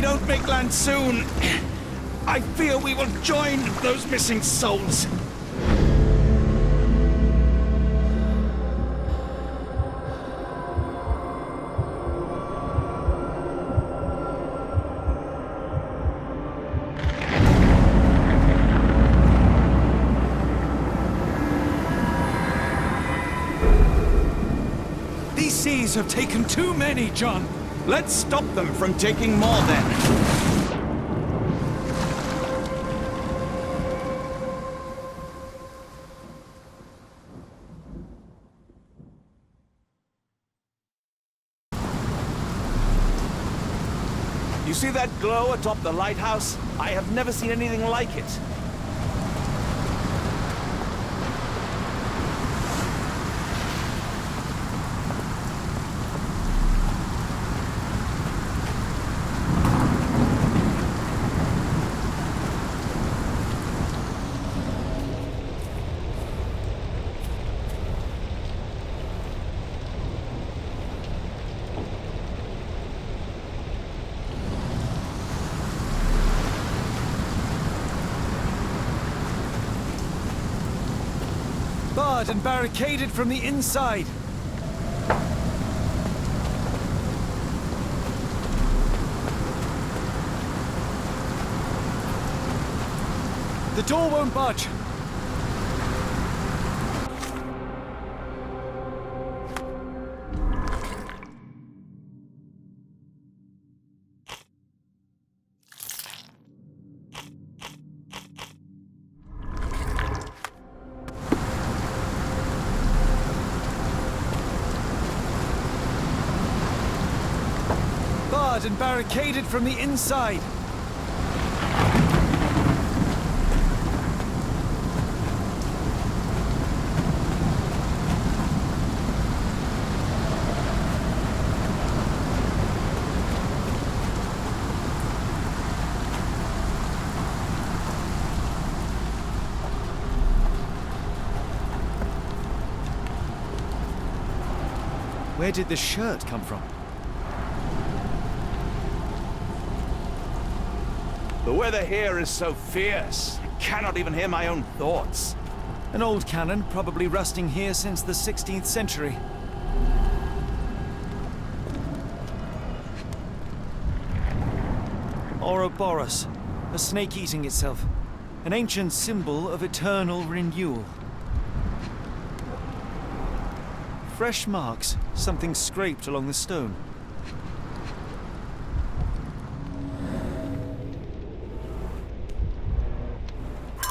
don't make land soon, I fear we will join those missing souls. These seas have taken too many, John. Let's stop them from taking more then. You see that glow atop the lighthouse? I have never seen anything like it. Barred and barricaded from the inside. The door won't budge. And barricaded from the inside. Where did the shirt come from? The weather here is so fierce, I cannot even hear my own thoughts. An old cannon, probably rusting here since the 16th century. Ouroboros, a snake eating itself. An ancient symbol of eternal renewal. Fresh marks, something scraped along the stone.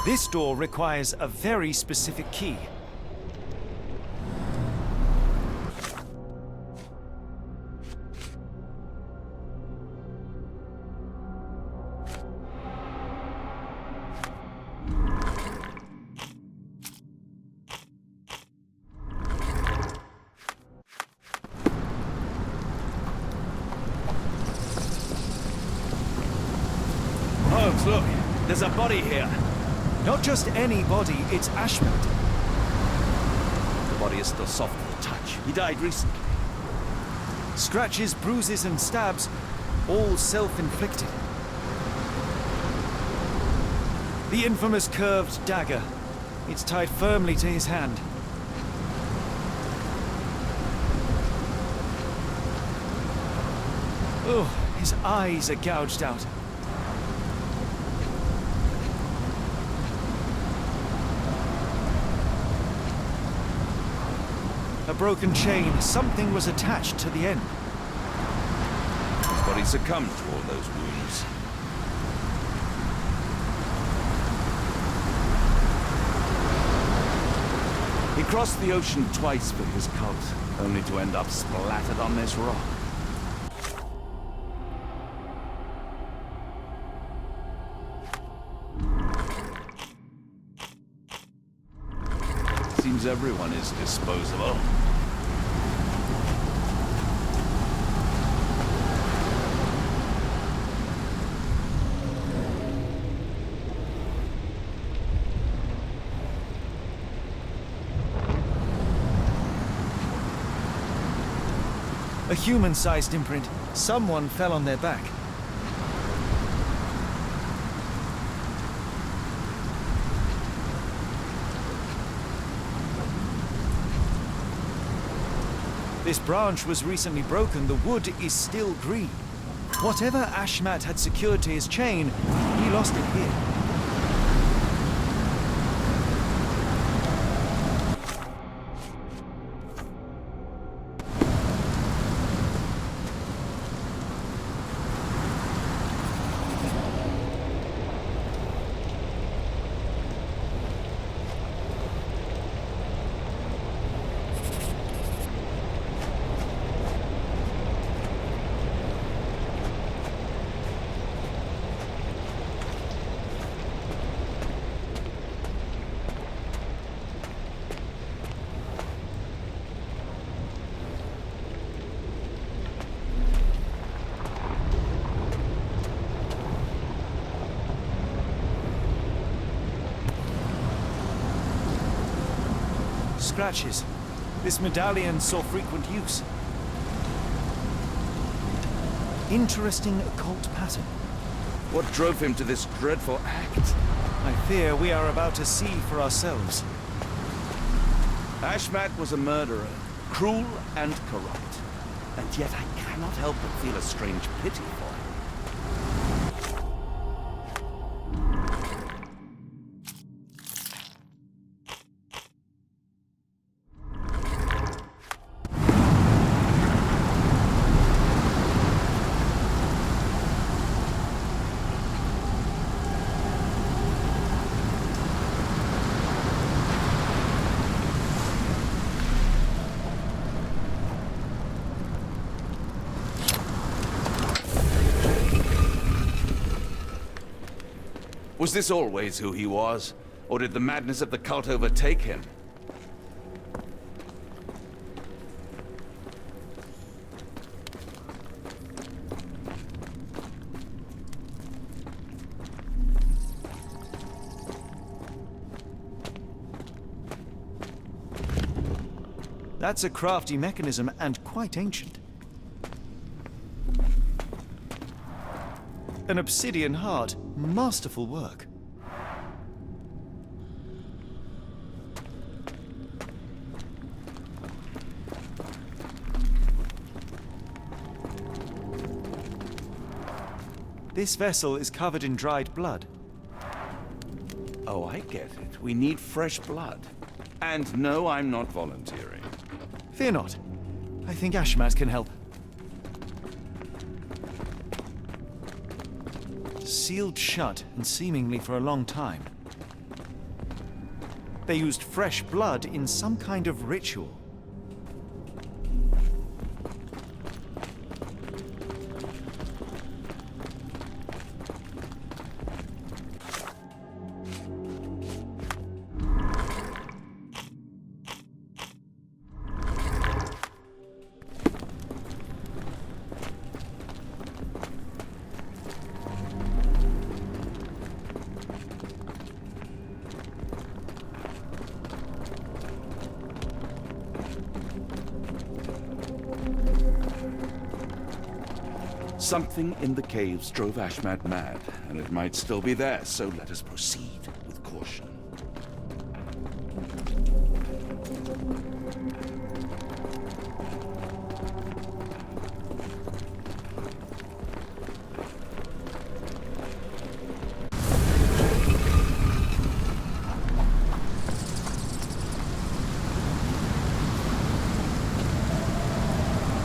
This door requires a very specific key. Holmes, look, there's a body here. Not just any body, it's Ashmont. The body is still soft to the touch. He died recently. Scratches, bruises, and stabs, all self-inflicted. The infamous curved dagger. It's tied firmly to his hand. Oh, his eyes are gouged out. A broken chain. Something was attached to the end. His body succumbed to all those wounds. He crossed the ocean twice for his cult, only to end up splattered on this rock. Seems everyone is disposable. A human-sized imprint. Someone fell on their back. This branch was recently broken. The wood is still green. Whatever Ashmat had secured to his chain, he lost it here. Scratches. This medallion saw frequent use. Interesting occult pattern. What drove him to this dreadful act? I fear we are about to see for ourselves. Ashmat was a murderer, cruel and corrupt. And yet I cannot help but feel a strange pity for him. Was this always who he was? Or did the madness of the cult overtake him? That's a crafty mechanism and quite ancient. An obsidian heart. Masterful work. This vessel is covered in dried blood. Oh, I get it. We need fresh blood. And no, I'm not volunteering. Fear not. I think Ashmat can help. Sealed shut, and seemingly for a long time. They used fresh blood in some kind of ritual. Something in the caves drove Ashmat mad, and it might still be there, so let us proceed with caution.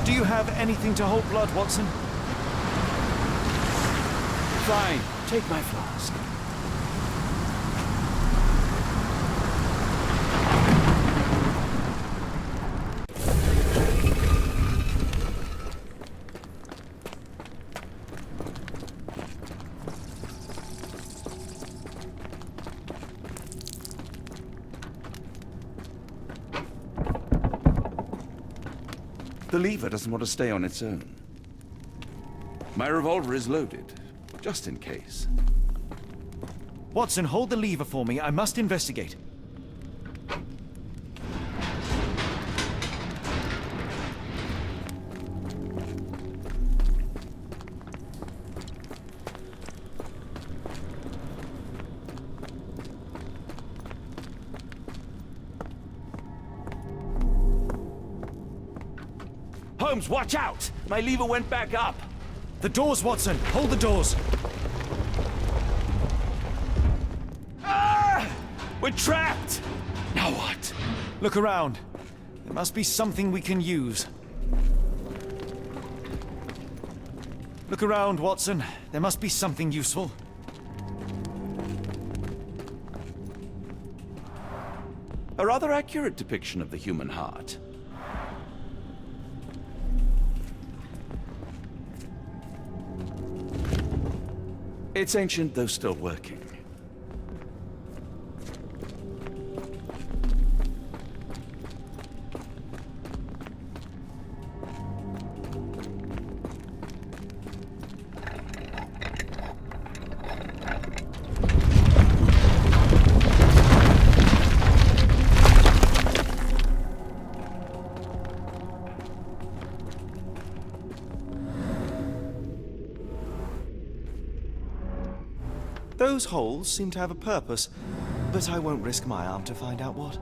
Do you have anything to hold blood, Watson? Fine, take my flask. The lever doesn't want to stay on its own. My revolver is loaded, just in case. Watson, hold the lever for me. I must investigate. Holmes, watch out! My lever went back up. The doors, Watson! Hold the doors! Ah! We're trapped! Now what? Look around. There must be something we can use. Look around, Watson. There must be something useful. A rather accurate depiction of the human heart. It's ancient, though still working. Those holes seem to have a purpose, but I won't risk my arm to find out what.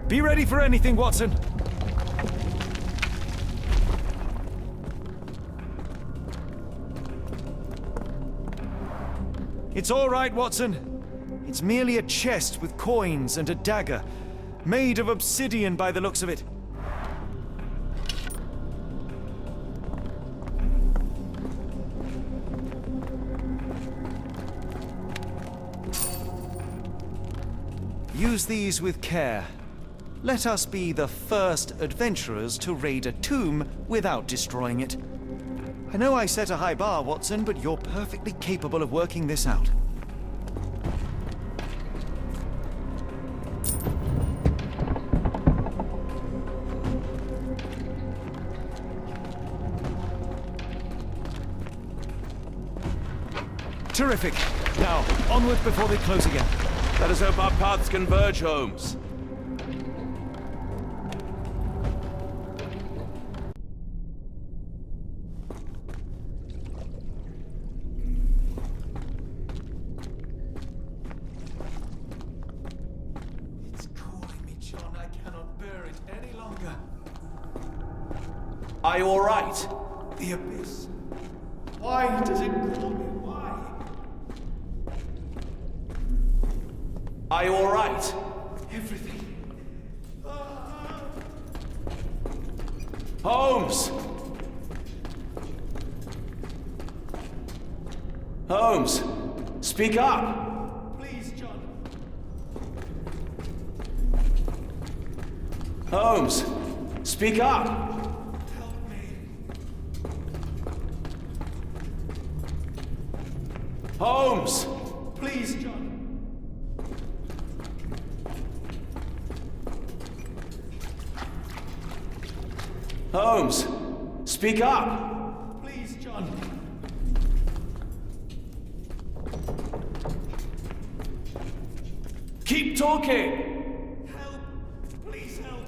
Be ready for anything, Watson! It's all right, Watson. It's merely a chest with coins and a dagger, made of obsidian by the looks of it. Use these with care. Let us be the first adventurers to raid a tomb without destroying it. I know I set a high bar, Watson, but you're perfectly capable of working this out. Terrific. Now, onward before they close again. Let us hope our paths converge, Holmes. It's calling me, John. I cannot bear it any longer. Are you all right? The abyss. Why does it call me? Why? Are you all right? Everything. Holmes! Holmes! Speak up! Please, John. Holmes! Speak up! Help me. Holmes! Please, John. Holmes! Speak up! Please, John. Keep talking! Help. Please help.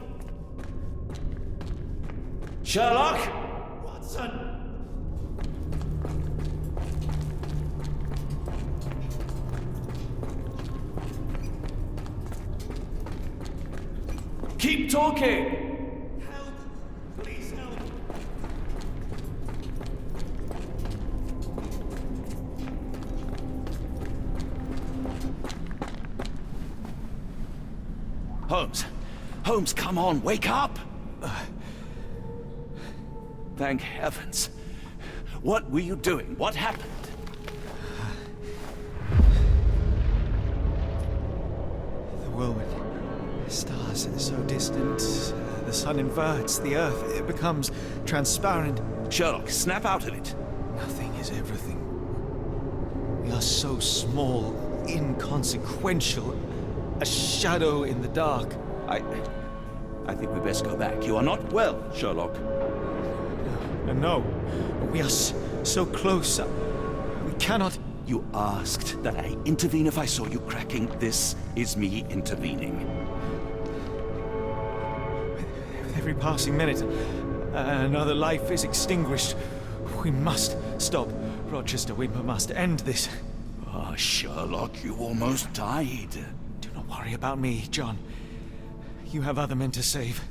Sherlock? Watson. Keep talking! Help. Please help. Holmes! Holmes, come on, wake up! Thank heavens. What were you doing? What happened? The whirlwind. Stars are so distant. The sun inverts the earth. It becomes transparent. Sherlock, snap out of it. Nothing is everything. We are so small, inconsequential. A shadow in the dark. I think we best go back. You are not well, Sherlock. No. We are so close. We cannot... You asked that I intervene if I saw you cracking. This is me intervening. With every passing minute, another life is extinguished. We must stop, Rochester. We must end this. Ah, Sherlock, you almost died. Do not worry about me, John. You have other men to save.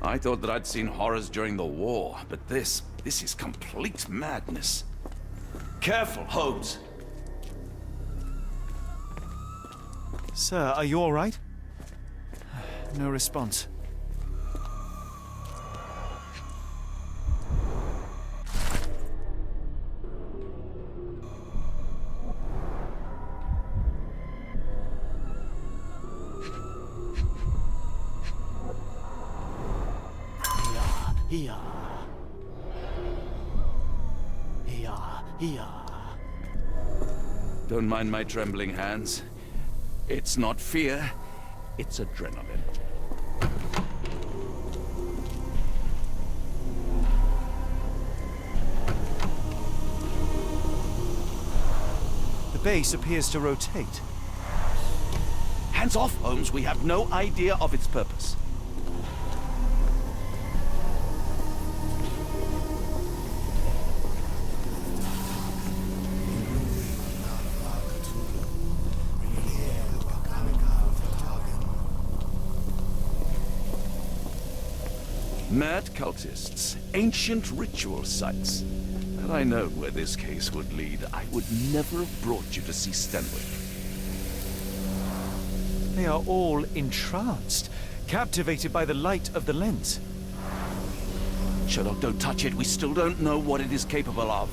I thought that I'd seen horrors during the war, but this is complete madness. Careful, Holmes. Sir, are you all right? No response. Don't mind my trembling hands. It's not fear, it's adrenaline. The base appears to rotate. Hands off, Holmes. We have no idea of its purpose. Mad cultists, ancient ritual sites. Had I known where this case would lead, I would never have brought you to see Stenwick. They are all entranced, captivated by the light of the lens. Sherlock, don't touch it. We still don't know what it is capable of.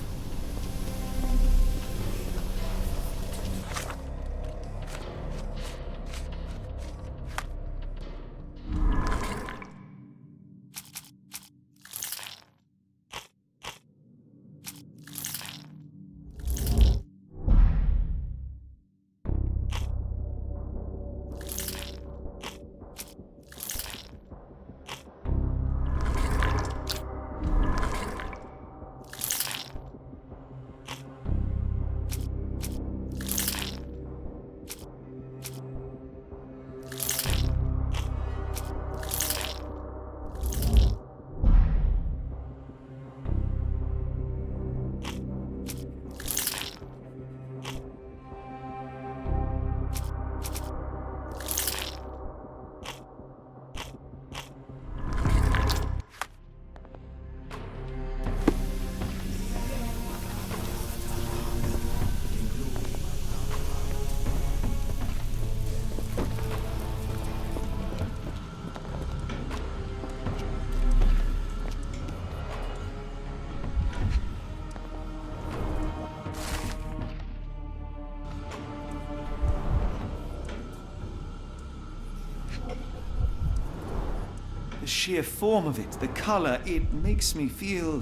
The sheer form of it, the color, it makes me feel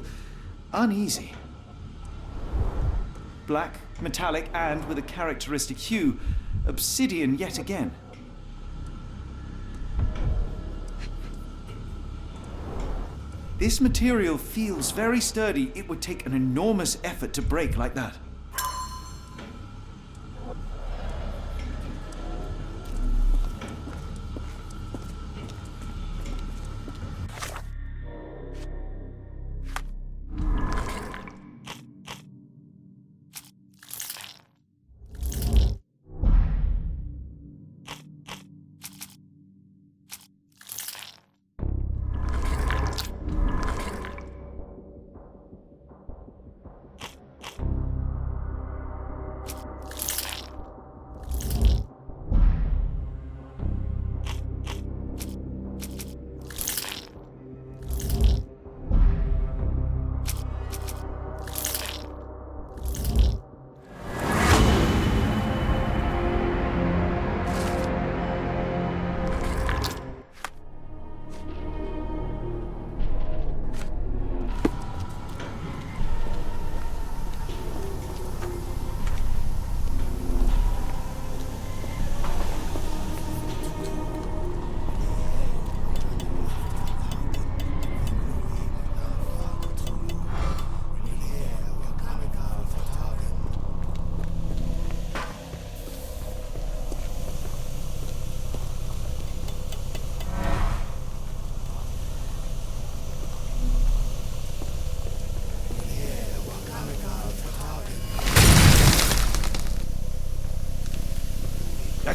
uneasy. Black, metallic, and with a characteristic hue, obsidian yet again. This material feels very sturdy. It would take an enormous effort to break like that.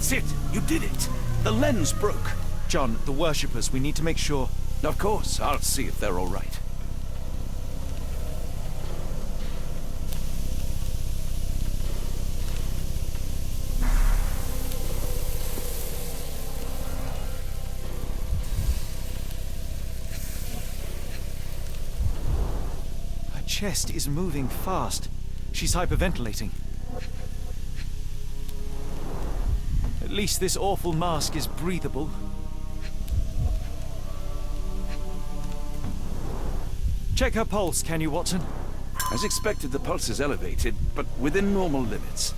That's it! You did it! The lens broke. John, the worshippers, we need to make sure. Of course, I'll see if they're all right. Her chest is moving fast. She's hyperventilating. At least this awful mask is breathable. Check her pulse, can you, Watson? As expected, the pulse is elevated, but within normal limits.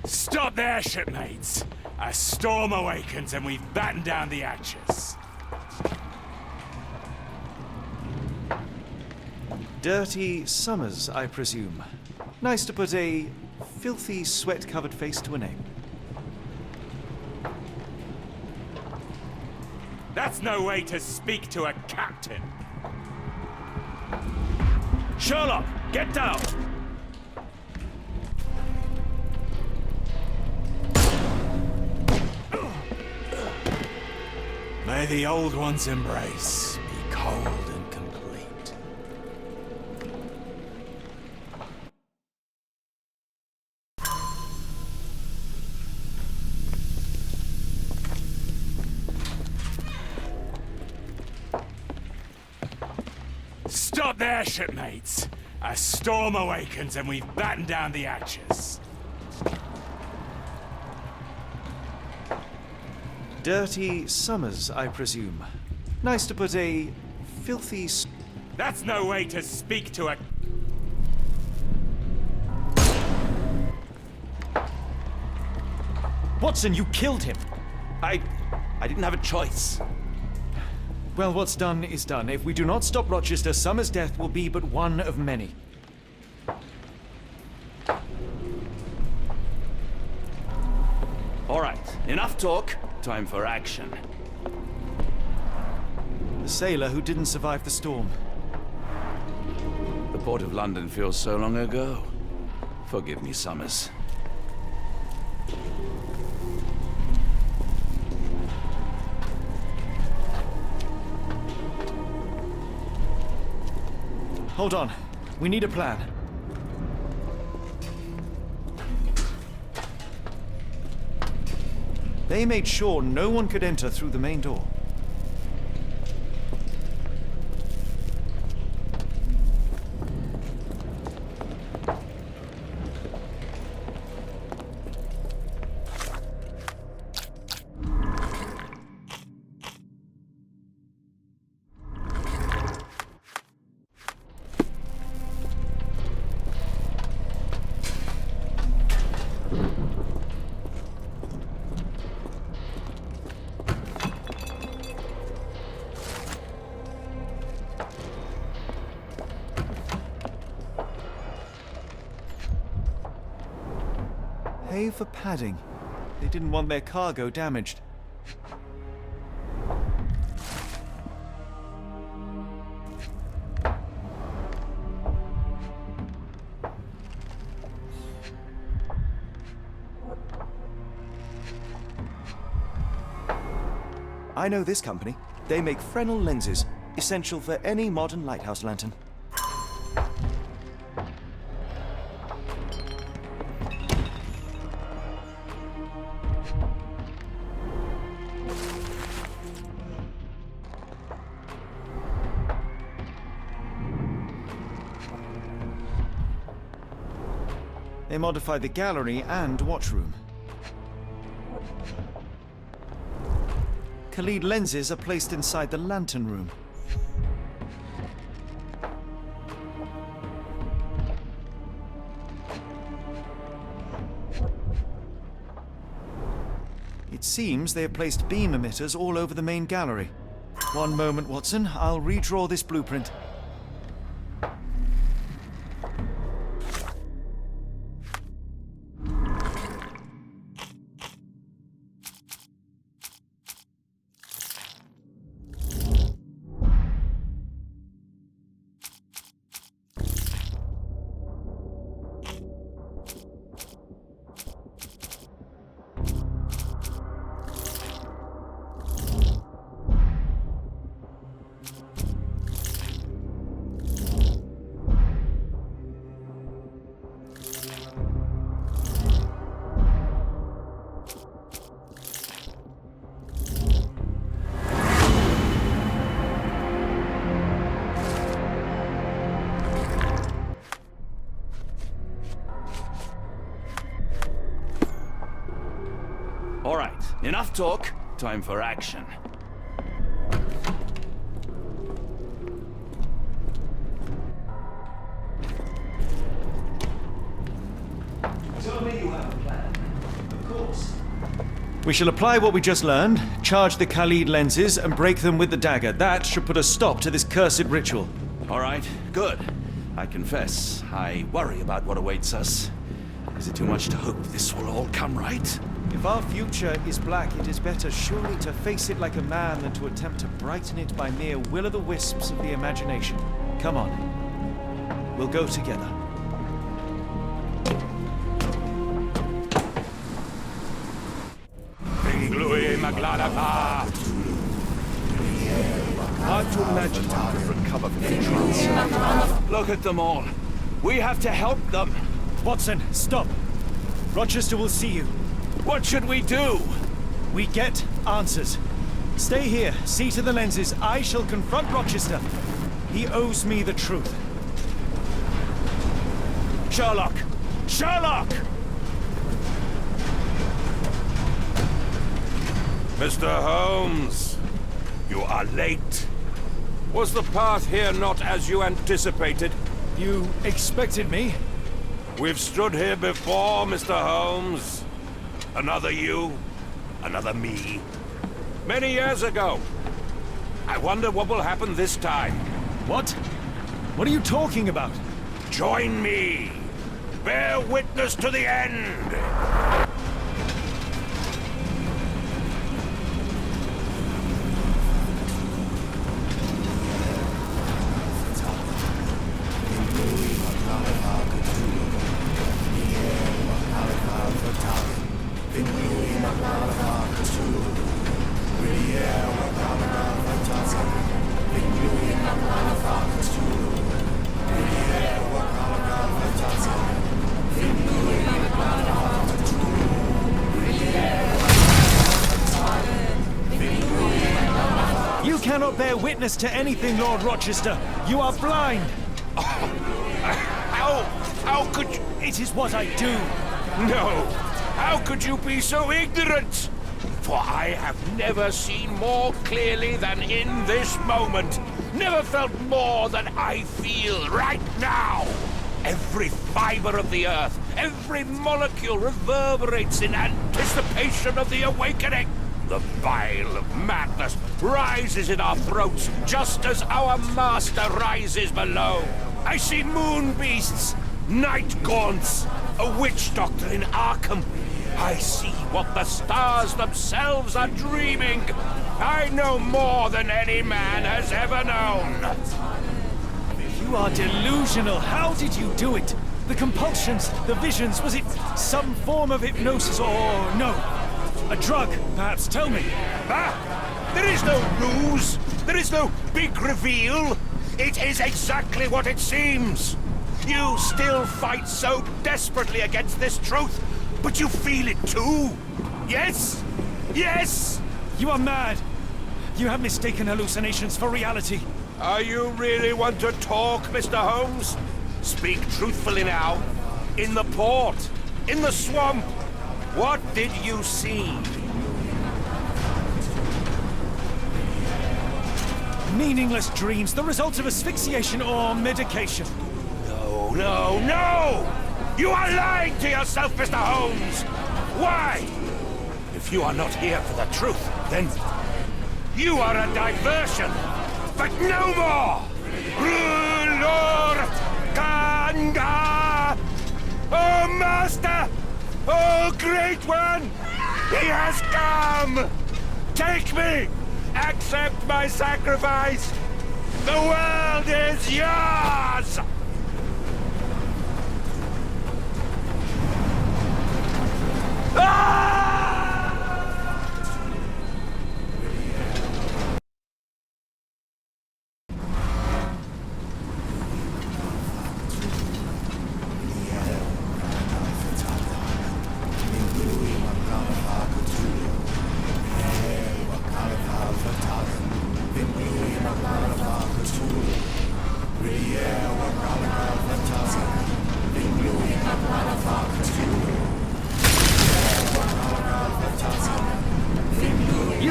Stop there, shipmates! A storm awakens and we've battened down the Axis. Dirty Summers, I presume. Nice to put a filthy, sweat-covered face to a name. That's no way to speak to a captain. Sherlock, get down! May the old one's embrace be cold and complete. Stop there, shipmates! A storm awakens and we've battened down the Axis. Dirty Summers, I presume. Nice to put a filthy... That's no way to speak to a... Watson, you killed him! I didn't have a choice. Well, what's done is done. If we do not stop Rochester, Summers' death will be but one of many. All right, enough talk. Time for action. The sailor who didn't survive the storm. The port of London feels so long ago. Forgive me, Summers. Hold on. We need a plan. They made sure no one could enter through the main door. Hay for padding. They didn't want their cargo damaged. I know this company. They make Fresnel lenses, essential for any modern lighthouse lantern. They modified the gallery and watchroom. Khalid lenses are placed inside the lantern room. It seems they have placed beam emitters all over the main gallery. One moment, Watson. I'll redraw this blueprint. right, enough talk. Time for action. Tell me you have a plan. Of course. We shall apply what we just learned, charge the Khalid lenses, and break them with the dagger. That should put a stop to this cursed ritual. All right, good. I confess, I worry about what awaits us. Is it too much to hope this will all come right? If our future is black, it is better surely to face it like a man than to attempt to brighten it by mere will-o'-the-wisps of the imagination. Come on. We'll go together. Hard to imagine one could recover from the trance. Look at them all. We have to help them. Watson, stop. Rochester will see you. What should we do? We get answers. Stay here, see to the lenses. I shall confront Rochester. He owes me the truth. Sherlock! Sherlock! Mr. Holmes, you are late. Was the path here not as you anticipated? You expected me? We've stood here before, Mr. Holmes. Another you, another me. Many years ago. I wonder what will happen this time. What? What are you talking about? Join me. Bear witness to the end. You cannot bear witness to anything, Lord Rochester. You are blind. How could you? It is what I do. No! How could you be so ignorant? For I have never seen more clearly than in this moment. Never felt more than I feel right now. Every fiber of the earth, every molecule reverberates in anticipation of the awakening. The bile of madness rises in our throats just as our master rises below. I see moon beasts, night gaunts, a witch doctor in Arkham. I see what the stars themselves are dreaming. I know more than any man has ever known. You are delusional. How did you do it? The compulsions, the visions, was it some form of hypnosis or no? A drug, perhaps, tell me. Ah! There is no ruse. There is no big reveal. It is exactly what it seems. You still fight so desperately against this truth, but you feel it too. Yes? Yes? You are mad. You have mistaken hallucinations for reality. Are you really want to talk, Mr. Holmes? Speak truthfully now. In the port, in the swamp, what did you see? Meaningless dreams, the result of asphyxiation or medication. No, no, no! You are lying to yourself, Mr. Holmes! Why? If you are not here for the truth, then you are a diversion! But no more! Lord Kanga! Oh, Master! Oh, Great One! He has come! Take me! Accept my sacrifice! The world is yours! Ah!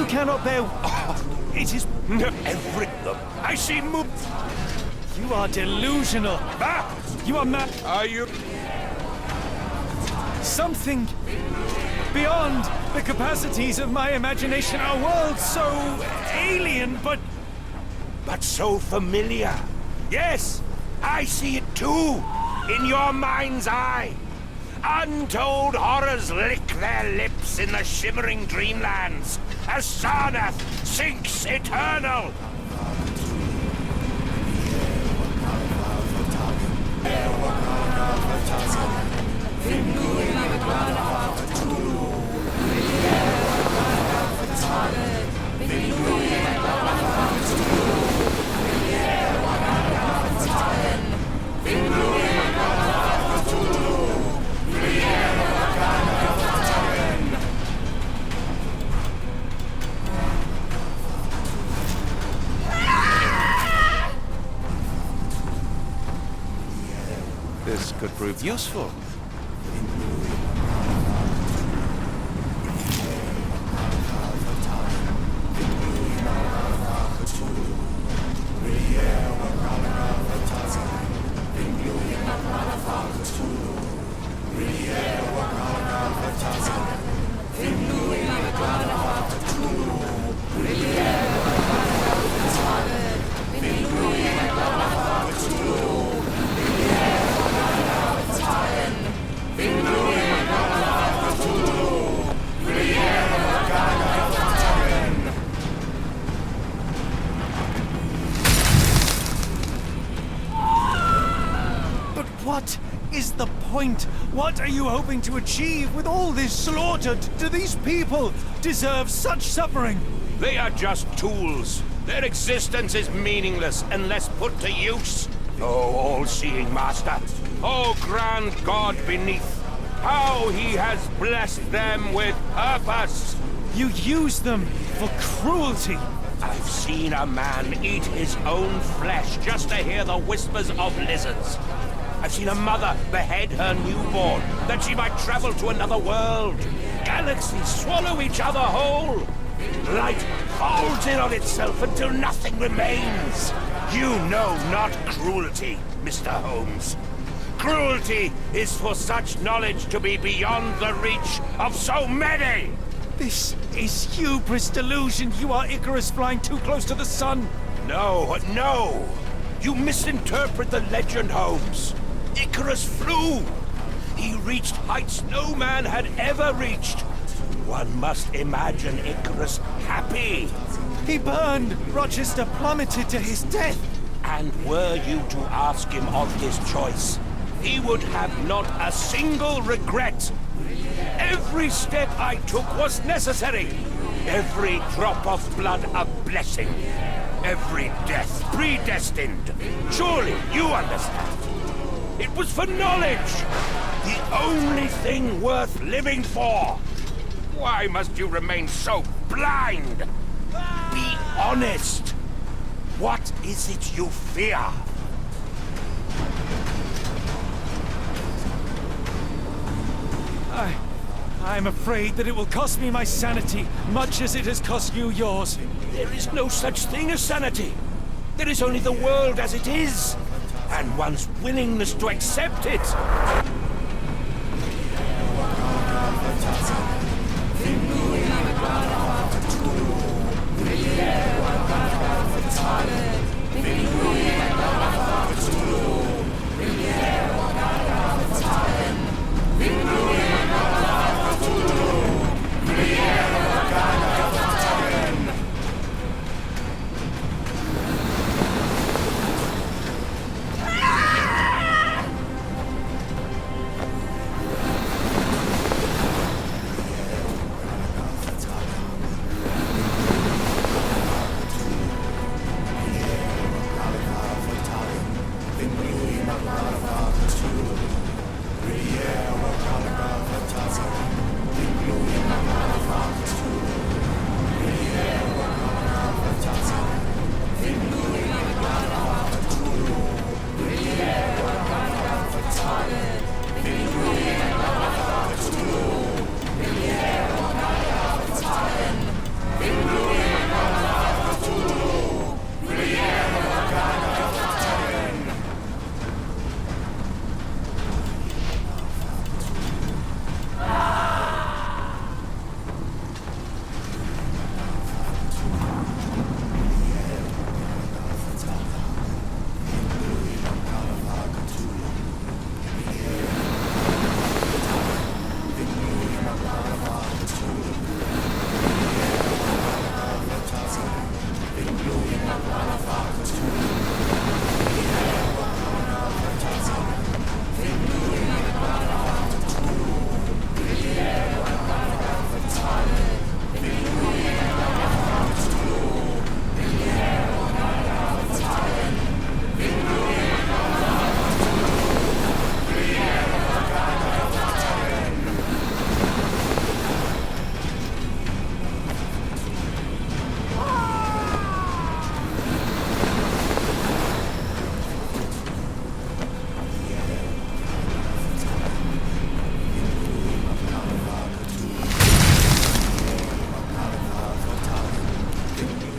cannot bear... It is... Every... I see move... You are delusional. Ah! You are mad. Are you... Something beyond the capacities of my imagination. A world so alien, but so familiar. Yes, I see it too, in your mind's eye. Untold horrors lick their lips in the shimmering dreamlands as Sarnath sinks eternal. This could prove useful. what is the point? What are you hoping to achieve with all this slaughter? Do these people deserve such suffering? They are just tools. Their existence is meaningless unless put to use. Oh, all-seeing master. Oh, grand God beneath. How he has blessed them with purpose. You use them for cruelty. I've seen a man eat his own flesh just to hear the whispers of lizards. I've seen a mother behead her newborn that she might travel to another world. Galaxies swallow each other whole. Light folds in on itself until nothing remains. You know not cruelty, Mr. Holmes. Cruelty is for such knowledge to be beyond the reach of so many. This is hubris delusion. You are Icarus flying too close to the sun. No, no. You misinterpret the legend, Holmes. Icarus flew. He reached heights no man had ever reached. One must imagine Icarus happy. He burned. Rochester plummeted to his death. And were you to ask him of his choice, he would have not a single regret. Every step I took was necessary. Every drop of blood a blessing. Every death predestined. Surely you understand. It was for knowledge. The only thing worth living for. Why must you remain so blind? Be honest. What is it you fear? I'm afraid that it will cost me my sanity, much as it has cost you yours. There is no such thing as sanity. There is only the world as it is, and one's willingness to accept it.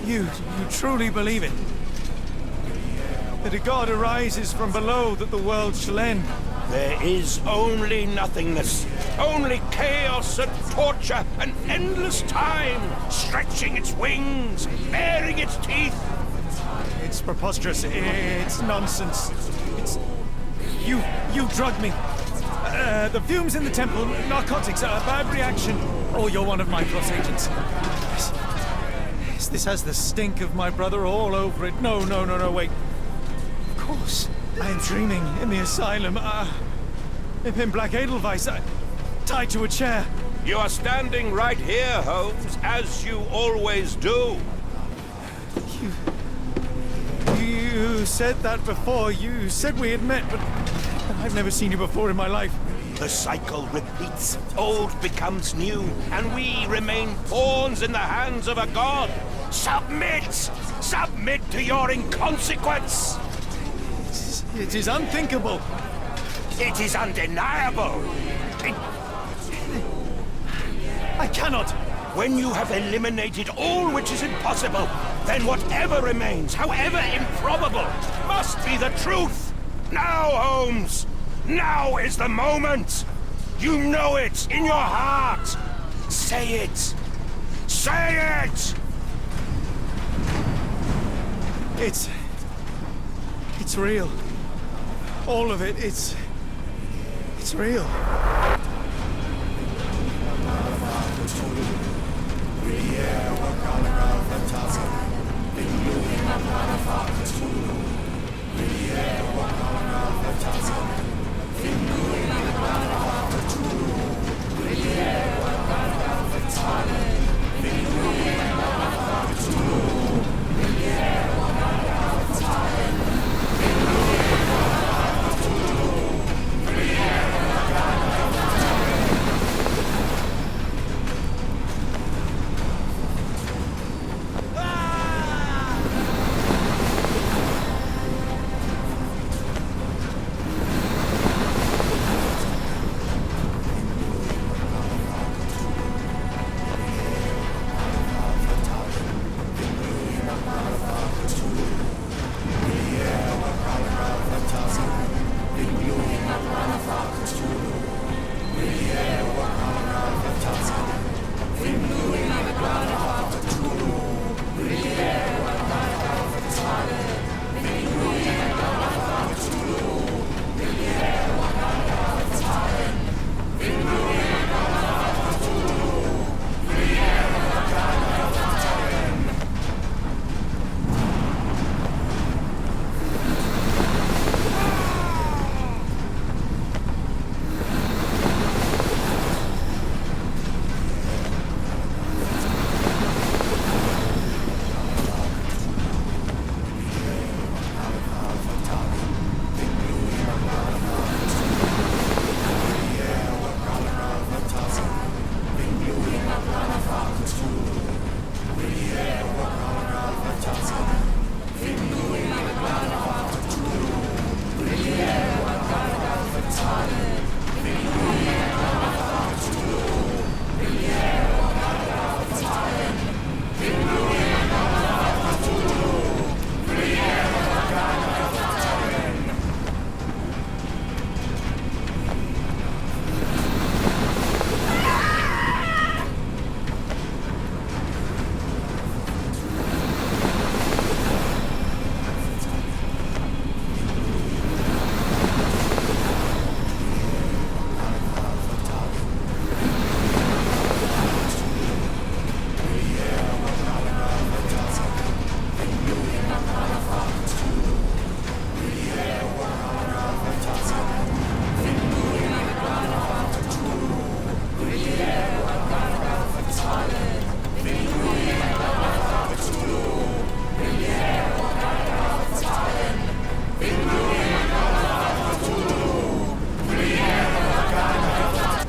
You truly believe it? That a god arises from below, that the world shall end? There is only nothingness, only chaos and torture and endless time, stretching its wings, baring its teeth. It's preposterous. It's nonsense. It's... You drugged me. The fumes in the temple, narcotics, a bad reaction. Oh, you're one of my cross agents. This has the stink of my brother all over it. No, wait. Of course. I am dreaming in the asylum. In Black Edelweiss, tied to a chair. You are standing right here, Holmes, as you always do. You said that before. You said we had met, but I've never seen you before in my life. The cycle repeats. Old becomes new, and we remain pawns in the hands of a god. Submit! Submit to your inconsequence! It is unthinkable. It is undeniable. I cannot. When you have eliminated all which is impossible, then whatever remains, however improbable, must be the truth. Now, Holmes! Now is the moment! You know it in your heart! Say it! Say it! It's real. All of it, it's real.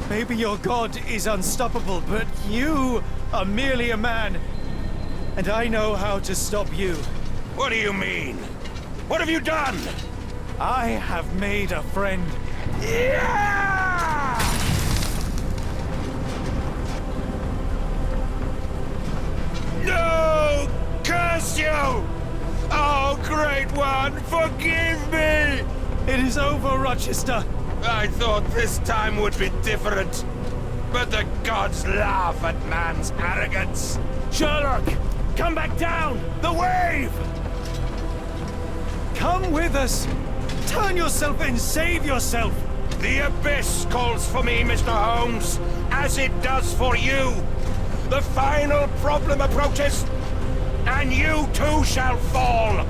Maybe your god is unstoppable, but you are merely a man. And I know how to stop you. What do you mean? What have you done? I have made a friend. Yeah! No! Curse one, forgive me! It is over, Rochester. I thought this time would be different. But the gods laugh at man's arrogance. Sherlock, come back down! The wave! Come with us! Turn yourself in, save yourself! The abyss calls for me, Mr. Holmes, as it does for you. The final problem approaches, and you too shall fall.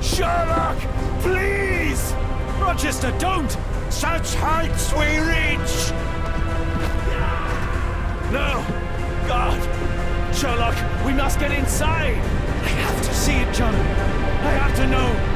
Sherlock, please! Rochester, don't! Such heights we reach! No! God! Sherlock, we must get inside! I have to see it, John. I have to know.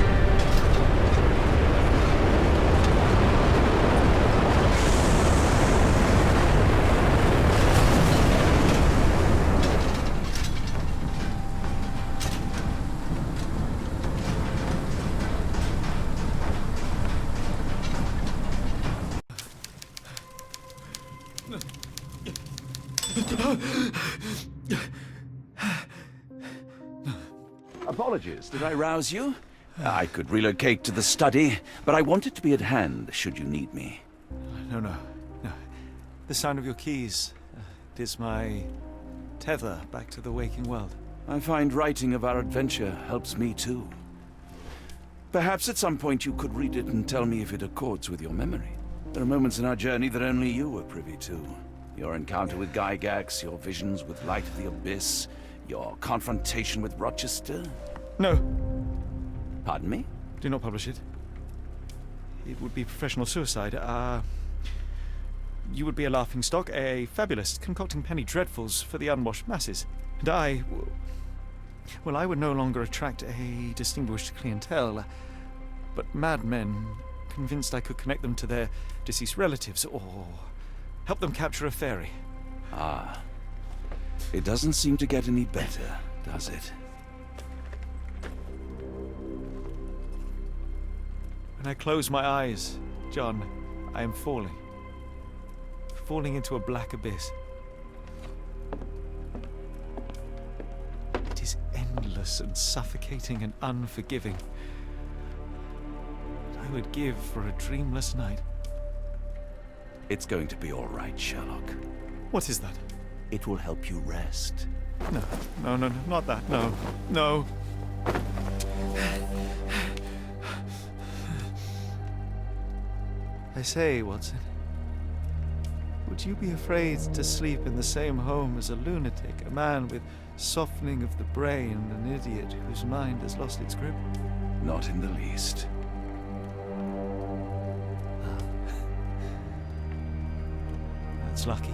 Apologies, did I rouse you? I could relocate to the study, but I wanted to be at hand should you need me. No. The sound of your keys. It is my tether back to the waking world. I find writing of our adventure helps me too. Perhaps at some point you could read it and tell me if it accords with your memory. There are moments in our journey that only you were privy to. Your encounter with Gygax, your visions with Light of the Abyss, your confrontation with Rochester. No, Pardon me? do not publish it. It would be professional suicide. You would be a laughingstock, a fabulist, concocting penny dreadfuls for the unwashed masses. And I would no longer attract a distinguished clientele, but madmen convinced I could connect them to their deceased relatives or help them capture a fairy. Ah. It doesn't seem to get any better, does it? When I close my eyes, John, I am falling. Falling into a black abyss. It is endless and suffocating and unforgiving. What I would give for a dreamless night. It's going to be all right, Sherlock. What is that? It will help you rest. No, not that. No. I say, Watson, would you be afraid to sleep in the same home as a lunatic, a man with softening of the brain, an idiot whose mind has lost its grip? Not in the least. That's lucky.